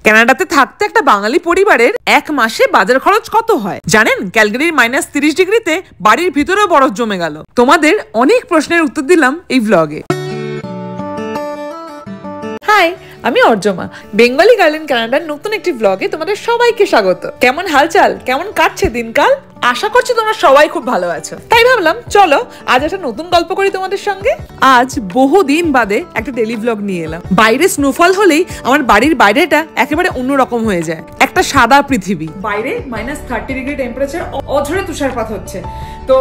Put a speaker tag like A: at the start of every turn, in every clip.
A: কানাডাতে থাকতে একটা বাঙালি পরিবারের এক মাসে বাজার খরচ কত হয় জানেন? ক্যালগারির -30 ডিগ্রিতে বাড়ির ভিতরেও বরফ জমে গেল। তোমাদের অনেক প্রশ্নের উত্তর দিলাম এই ব্লগে। হাই, আমি অর্জমা, বেঙ্গলি গার্ল ইন কানাডার নতুন একটি ব্লগে তোমাদের সবাইকে স্বাগত। কেমন হালচাল, কেমন কাটছে দিনকাল? আশা করছি তোমরা সবাই খুব ভালো আছো। তাই ভাবলাম চলো আজ একটা নতুন গল্প করি তোমাদের সঙ্গে। আজ বহুদিন বাদে একটা ডেলি ব্লগ নিয়ে এলাম। বাইরে স্নোফল হলেই আমার বাড়ির বাইরেটা একেবারে অন্যরকম হয়ে যায়, একটা সাদা পৃথিবী। বাইরে -30 ডিগ্রি টেম্পারেচার, অঝরে তুষারপাত হচ্ছে। তো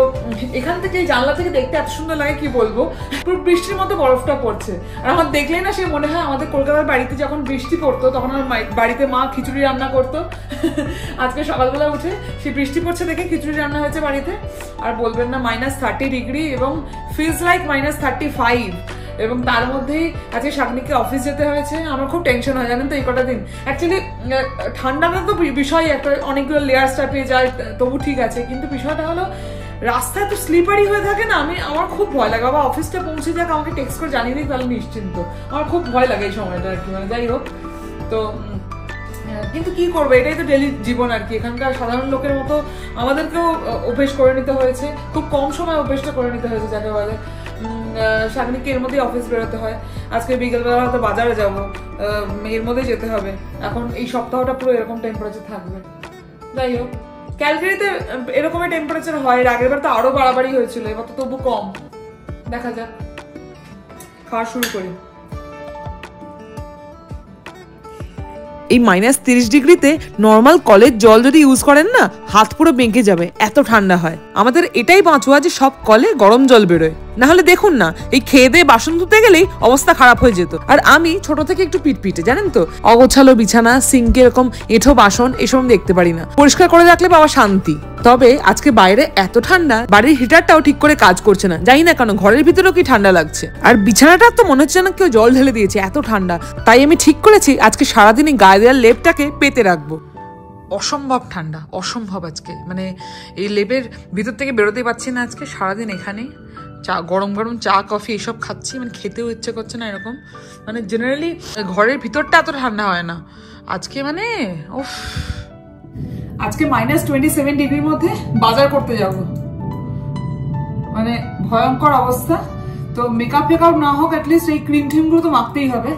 A: এখান থেকে জানলা থেকে দেখতে এত সুন্দর লাগে কি বলবো, পুরো বৃষ্টির মতো বরফটা পড়ছে। আর আমার দেখলেই না সে মনে হয় আমাদের কলকাতার বাড়িতে যখন বৃষ্টি পড়তো তখন আমার বাড়িতে মা খিচুড়ি রান্না করতো। আজকে সকালবেলা উঠে সে বৃষ্টি পড়ছে দেখে খিচুড়ি রান্না হয়েছে বাড়িতে। আর বলবেন না -30 ডিগ্রি এবং ফিলস লাইক -35, এবং তার মধ্যেই আজকে শাগনিককে অফিস যেতে হয়েছে। আমার খুব টেনশন হয় জানেন তো এই কটা দিন। অ্যাকচুয়ালি ঠান্ডাটা তো বিষয় একটা, অনেকগুলো লেয়ার পেয়ে যায় তবু ঠিক আছে, কিন্তু বিষয়টা হলো রাস্তায় তো স্লিপারি হয়ে থাকে না। আমার খুব ভয় লাগে। বাবা অফিসটা পৌঁছে যাক, আমাকে টেক্সট করে জানিয়ে দিই তাহলে নিশ্চিন্ত। আমার খুব ভয় লাগে এই সময়টা আর কি। মানে যাই হোক, তো কিন্তু কি করবো, এটাই তো ডেলি জীবন আর কি। এখানকার সাধারণ লোকের মতো আমাদেরকেও অভ্যেস করে নিতে হয়েছে, খুব কম সময় অভ্যেসটা করে নিতে হয়েছে যাকে বলে। শাগনিককে এর মধ্যেই অফিস বেরোতে হয়। আজকে বিকেলবেলা হয়তো বাজারে যাবো, এর মধ্যেই যেতে হবে। এখন এই সপ্তাহটা পুরো এরকম টেম্পারেচার থাকবে। যাই হোক, ক্যালগারিতে এরকমই টেম্পারেচার হয়। এর আগের বার তো আরো বাড়াবাড়ি হয়েছিল, এবার তো তবু কম। দেখা যাক, খাওয়া শুরু করি। এই -30 ডিগ্রিতে নর্মাল কলের জল যদি ইউজ করেন না, হাত পুরো বেঁকে যাবে, এত ঠান্ডা হয়। আমাদের এটাই বাঁচোয়া যে সব কলে গরম জল বেরোয়, না হলে দেখুন না এই খেয়ে দিয়ে বাসন ধুতে গেলেই অবস্থা খারাপ হয়ে যেত। আর আমি ছোট থেকে একটু পিটপিটে জানেন তো, অগোছালো বিছানা, সিঙ্কে এরকম এঁঠো বাসন এসব দেখতে পারি না। পরিষ্কার করে রাখলে বাবা শান্তি। তবে আজকে বাইরে এত ঠান্ডা, বাড়ির হিটারটাও ঠিক করে কাজ করছে না। জানি না কেন, ঘরের ভিতরেও কি ঠান্ডা লাগছে। আর বিছানাটা তো মনে হচ্ছে না কেউ জল ঢেলে দিয়েছে, এত ঠান্ডা। তাই আমি ঠিক করেছি আজকে সারাদিনই গায়ে দেওয়ার লেপটাকে পেতে রাখবো। অসম্ভব ঠান্ডা, অসম্ভব আজকে। মানে এই লেপের ভিতর থেকে বেরোতেই পারছি না আজকে। সারাদিন এখানে চা, গরম গরম চা কফি এসব খাচ্ছি, মানে খেতেও ইচ্ছে করছে না এরকম। মানে জেনারেলি ঘরের ভিতরটা এত ঠান্ডা হয় না আজকে। মানে উফ, আজকে -27 ডিগ্রির মধ্যে বাজার করতে যাব, মানে ভয়ঙ্কর অবস্থা। তো মেকআপ ফেকআপ না হোক, অ্যাটলিস্ট এই ক্রিম টিম গুলো তো মাখতেই হবে,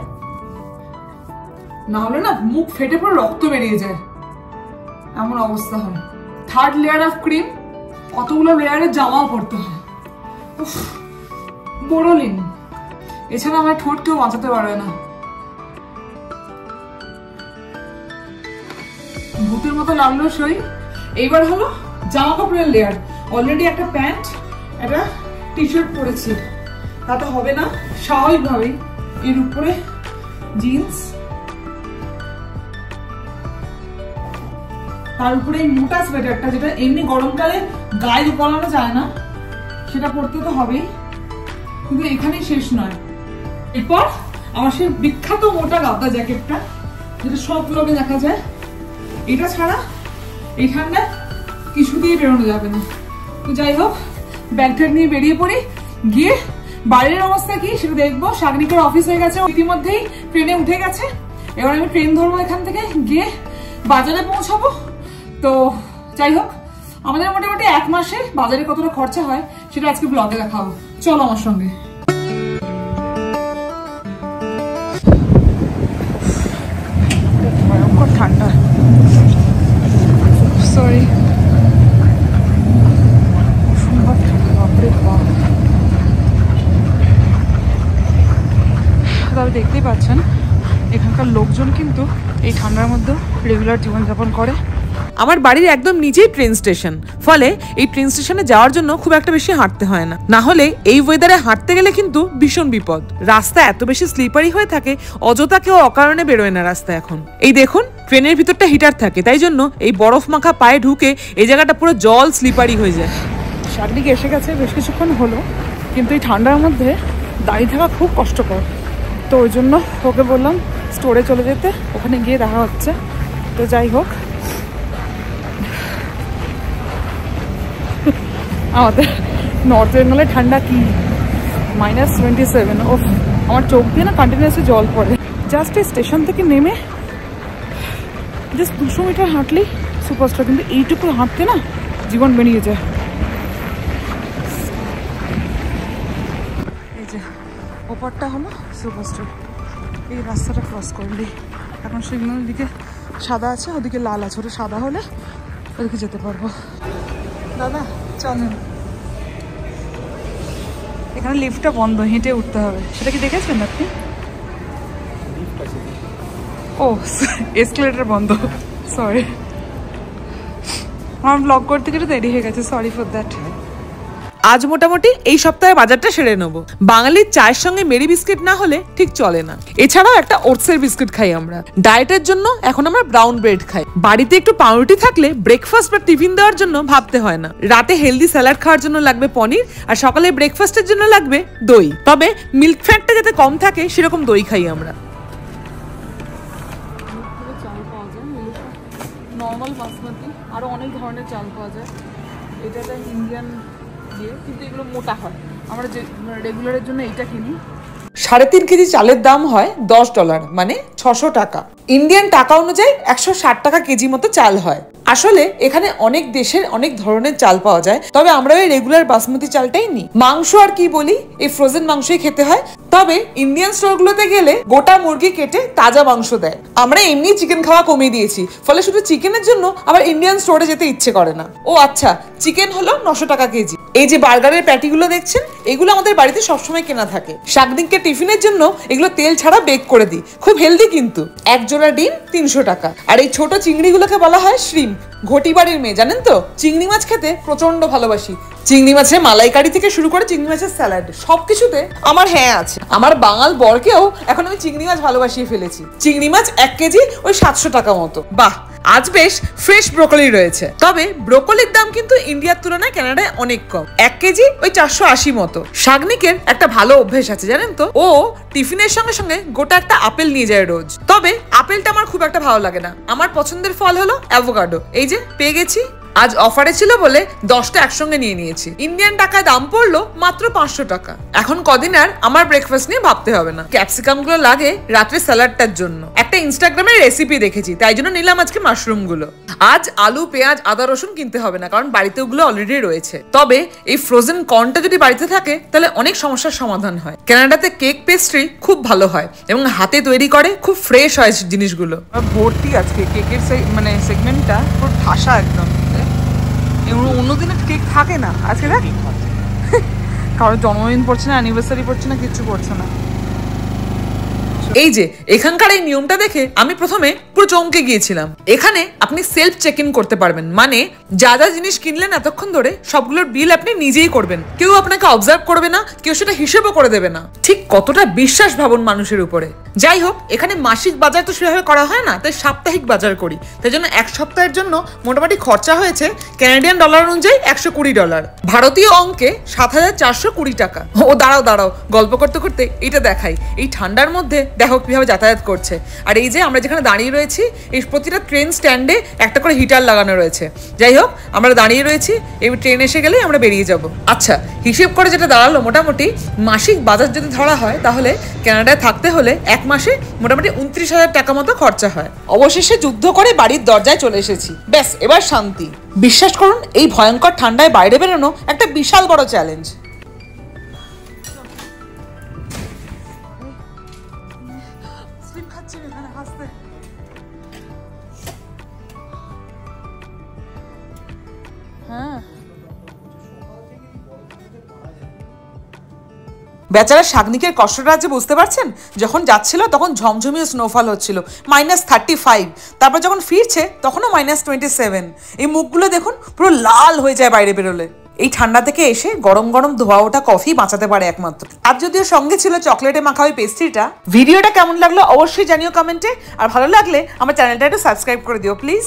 A: না হলে না মুখ ফেটে পুরো রক্ত বেরিয়ে যায়, এমন অবস্থা হয়। 3rd লেয়ার অফ ক্রিম, কতগুলো লেয়ারের জামাও পড়তে হয়। উফ, বড়লিন। এছাড়া আমার ঠোঁট কেউ বাঁচাতে পারবে না, ভূতের মতো লাগলো সই। এইবার হলো জামা কাপড়ের লেয়ার। অলরেডি একটা প্যান্ট, একটা টি শার্ট পরেছি, তাতে হবে না স্বাভাবিকভাবেই। এর উপরে জিন্স, তার উপরে এই মোটা সোয়েটারটা, যেটা এমনি গরমকালে গায়ে পরানো যায় না, সেটা পরতে তো হবেই। কিন্তু এখানেই শেষ নয়, এরপর আমার সেই বিখ্যাত মোটা গাদা জ্যাকেটটা, যেটা সব লোকে দেখা যায়। এটা ছাড়া এই ঠান্ডা কিছু দিয়ে বেরোনো যাবে না। তো যাই হোক, ব্যাগটা নিয়ে বেরিয়ে পড়ি। গিয়ে বাইরের অবস্থা কি সেটা দেখবো। শাগনিকের অফিস হয়ে গেছে, ইতিমধ্যেই ট্রেনে উঠে গেছে। এবার আমি ট্রেন ধরবো, এখান থেকে গিয়ে বাজারে পৌঁছাবো। তো যাই হোক, আমাদের মোটামুটি 1 মাসে বাজারে কতটা খরচা হয় সেটা আজকে ব্লগে দেখাবো। চলো আমার সঙ্গে। ভয়ঙ্কর ঠান্ডা, সরি। তবে দেখতেই পাচ্ছেন এখানকার লোকজন কিন্তু এই ঠান্ডার মধ্যে রেগুলার জীবনযাপন করে। আমার বাড়ির একদম নিচেই ট্রেন স্টেশন, ফলে এই ট্রেন স্টেশনে যাওয়ার জন্য খুব একটা বেশি হাঁটতে হয় না। না হলে এই ওয়েদারে হাঁটতে গেলে কিন্তু ভীষণ বিপদ। রাস্তা এত বেশি স্লিপারি হয়ে থাকে, অযথা কেউ অকারণে বেরোয় না রাস্তা। এখন এই দেখুন, ট্রেনের ভিতরটা হিটার থাকে, তাই জন্য এই বরফ মাখা পায়ে ঢুকে এই জায়গাটা পুরো জল স্লিপারি হয়ে যায়। শাগনিক এসে গেছে, বেশ কিছুক্ষণ হলো, কিন্তু এই ঠান্ডার মধ্যে দাঁড়িয়ে থাকা খুব কষ্টকর। তো ওই জন্য ওকে বললাম স্টোরে চলে যেতে, ওখানে গিয়ে দেখা হচ্ছে। তো যাই হোক, আমাদের নর্থ বেঙ্গলে ঠান্ডা কি -27। ও আমার চোখ দিয়ে না কন্টিনিউয়াসলি জল পড়ে। জাস্ট এই স্টেশন থেকে নেমে জাস্ট 200 মিটার হাঁটলেই সুপারস্টার, কিন্তু এইটুকু হাঁটতে না জীবন বেরিয়ে যায়। এই যে ওপারটা হলো সুপারস্টার, এই রাস্তাটা ক্রস করলেই এখন সিগন্যাল দিকে সাদা আছে, ওদিকে লাল আছে, ওটা সাদা হলে ওদিকে যেতে পারবো। দাদা চলেন, এখানে লিফটটা বন্ধ, হেঁটে উঠতে হবে, সেটা কি দেখেছেন আপনি? ও এসকেলেটর বন্ধ, সরি, আমার ব্লগ করতে গেলে দেরি হয়ে গেছে, সরি ফর দ্যাট। আজ মোটামুটি এই সপ্তাহে বাজারটা সেরে নেবো। বাঙালির চায়ের সঙ্গে মেরি বিস্কিট না হলে ঠিক চলে না। এছাড়াও একটা ওটসের বিস্কিট খাই আমরা। ডায়েটের জন্য এখন আমরা ব্রাউন ব্রেড খাই। বাড়িতে একটু পাউরুটি থাকলে ব্রেকফাস্ট বা টিফিন দেওয়ার জন্য ভাবতে হয় না। রাতে হেলদি স্যালাড খাওয়ার জন্য লাগবে পনির, আর সকালে ব্রেকফাস্টের জন্য লাগবে দই। তবে মিল্ক ফ্যাটটা যাতে কম থাকে সেরকম দই খাই আমরা। নর্মাল বাসমতি, আরো অনেক ধরনের চাল পাওয়া যায়। এটা ইন্ডিয়ান দিয়ে, কিন্তু এগুলো মোটা হয়। আমরা যে রেগুলারের জন্য এইটা কিনি। 3.5 কেজি চালের দাম হয় $10, মানে 600 টাকা। ইন্ডিয়ান টাকা অনুযায়ী 160 টাকা কেজি মতো চাল হয়। আসলে এখানে অনেক দেশের অনেক ধরনের চাল পাওয়া যায়, তবে আমরা ওই রেগুলার বাসমতি চালটাই নিই। মাংস আর কি বলি, এই ফ্রোজেন মাংসই খেতে হয়। তবে ইন্ডিয়ান স্টোরগুলোতে গেলে গোটা মুরগি কেটে তাজা মাংস দেয়। আমরা এমনি চিকেন খাওয়া কমিয়ে দিয়েছি, ফলে শুধু চিকেনের জন্য আবার ইন্ডিয়ান স্টোরে যেতে ইচ্ছে করে না। ও আচ্ছা, চিকেন হলো 900 টাকা কেজি। এই যে বার্গারের প্যাটিগুলো দেখছেন, এগুলো আমাদের বাড়িতে সবসময় কেনা থাকে। শাকদিনকে টিফিনের জন্য এগুলো তেল ছাড়া বেক করে দিই, খুব হেলদি কিন্তু। এক জোড়া ডিম 300 টাকা। আর এই ছোট চিংড়িগুলোকে বলা হয় শ্রিম্প। ঘটি বাড়ির মেয়ে, জানেন তো, চিংড়ি মাছ খেতে প্রচন্ড ভালোবাসি। চিংড়ি মাছের মালাইকারি থেকে শুরু করে চিংড়ি মাছের স্যালাড, সবকিছুতে আমার হ্যাঁ আছে। আমার বাঙাল বরকেও এখন আমি চিংড়ি মাছ ভালোবাসিয়ে ফেলেছি। চিংড়ি মাছ 1 কেজি ওই 700 টাকা মতো। বাহ, আজ বেশ ফ্রেশ ব্রোকলি রয়েছে। তবে ব্রোকলির দাম কিন্তু ইন্ডিয়ার তুলনায় কানাডায় অনেক কম। 1 কেজি ওই 480 মতো। শাগনিকের একটা ভালো অভ্যেস আছে, জানেন তো, ও টিফিনের সঙ্গে সঙ্গে গোটা একটা আপেল নিয়ে যায় রোজ। তবে আপেলটা আমার খুব একটা ভালো লাগে না। আমার পছন্দের ফল হলো অ্যাভোকাডো। এই যে পেয়ে গেছি। আজ অফারে ছিল বলে 10টা একসঙ্গে নিয়ে নিয়েছি। ইন্ডিয়ান টাকায় দাম পড়লো মাত্র 500 টাকা। এখন কদিন আর আমার ব্রেকফাস্ট নিয়ে ভাবতে হবে না। ক্যাপসিকাম গুলো লাগে রাত্রে স্যালাডটার জন্য। একটা ইনস্টাগ্রামের রেসিপি দেখেছি, তাই জন্য নিলাম আজকে মাশরুম গুলো। আজ আলু, পেঁয়াজ, আদা, রসুন কিনতে হবে না, কারণ বাড়িতে ওগুলো অলরেডি রয়েছে। তবে এই ফ্রোজেন কর্নটা যদি বাড়িতে থাকে তাহলে অনেক সমস্যার সমাধান হয়। কানাডাতে কেক পেস্ট্রি খুব ভালো হয় এবং হাতে তৈরি করে, খুব ফ্রেশ হয় জিনিসগুলো। ভর্তি আজকে কেকের মানে সেগমেন্টটা পুরো ঠাসা একদম। অন্যদিনের কেক থাকে না, আজকে দেখ কারোর জন্মদিন পড়ছে না, অ্যানিভার্সারি পড়ছে না, কিচ্ছু পড়ছে না। এই যে এখানকার এই নিয়মটা দেখে আমি প্রথমে পুরো চমকে গিয়েছিলাম। এখানে আপনি সেলফ চেক ইন করতে পারবেন, মানে যা যা জিনিস কিনলেন এতক্ষণ ধরে সবগুলোর বিল আপনি নিজেই করবেন। কেউ আপনাকে অবজার্ভ করবে না, কেউ সেটা হিসেবও করে দেবে না। ঠিক কতটা বিশ্বাস ভাবুন মানুষের উপরে। যাই হোক, এখানে মাসিক বাজার তো সেভাবে করা হয় না, তাই সাপ্তাহিক বাজার করি। তাই জন্য 1 সপ্তাহের জন্য মোটামুটি খরচা হয়েছে কানাডিয়ান ডলার অনুযায়ী $120। ভারতীয় অঙ্কে 7420 টাকা। ও দাঁড়াও, গল্প করতে করতে এটা দেখাই। এই ঠান্ডার মধ্যে দেখো কিভাবে যাতায়াত করছে। আর এই যে আমরা যেখানে দাঁড়িয়ে রয়েছি, এই প্রতিটা ট্রেন স্ট্যান্ডে একটা করে হিটার লাগানো রয়েছে। যাই হোক, আমরা দাঁড়িয়ে রয়েছি, এই ট্রেন এসে গেলেই আমরা বেরিয়ে যাব। আচ্ছা, হিসেব করে যেটা দাঁড়ালো, মোটামুটি মাসিক বাজার যদি ধরা হয় তাহলে কানাডায় থাকতে হলে 1 মাসে মোটামুটি 29,000 টাকা মতো খরচা হয়। অবশেষে যুদ্ধ করে বাড়ির দরজায় চলে এসেছি। ব্যাস, এবার শান্তি। বিশ্বাস করুন, এই ভয়ঙ্কর ঠান্ডায় বাইরে বেরোনো একটা বিশাল বড় চ্যালেঞ্জ। হ্যাঁ, বেচারা শাগনিকের কষ্টটা যে বুঝতে পারছেন। যখন যাচ্ছিল তখন ঝমঝমিয়ে স্নোফল হচ্ছিল, -35। তারপর যখন ফিরছে তখনও -27। এই মুখগুলো দেখুন, পুরো লাল হয়ে যায় বাইরে বেরোলে। এই ঠান্ডা থেকে এসে গরম গরম ধোয়া ওঠা কফি বাঁচাতে পারে একমাত্র। আর যদিও সঙ্গে ছিল চকলেটে মাখা ওই পেস্ট্রিটা। ভিডিওটা কেমন লাগলো অবশ্যই জানিও কমেন্টে। আর ভালো লাগলে আমার চ্যানেলটা একটু সাবস্ক্রাইব করে দিও প্লিজ।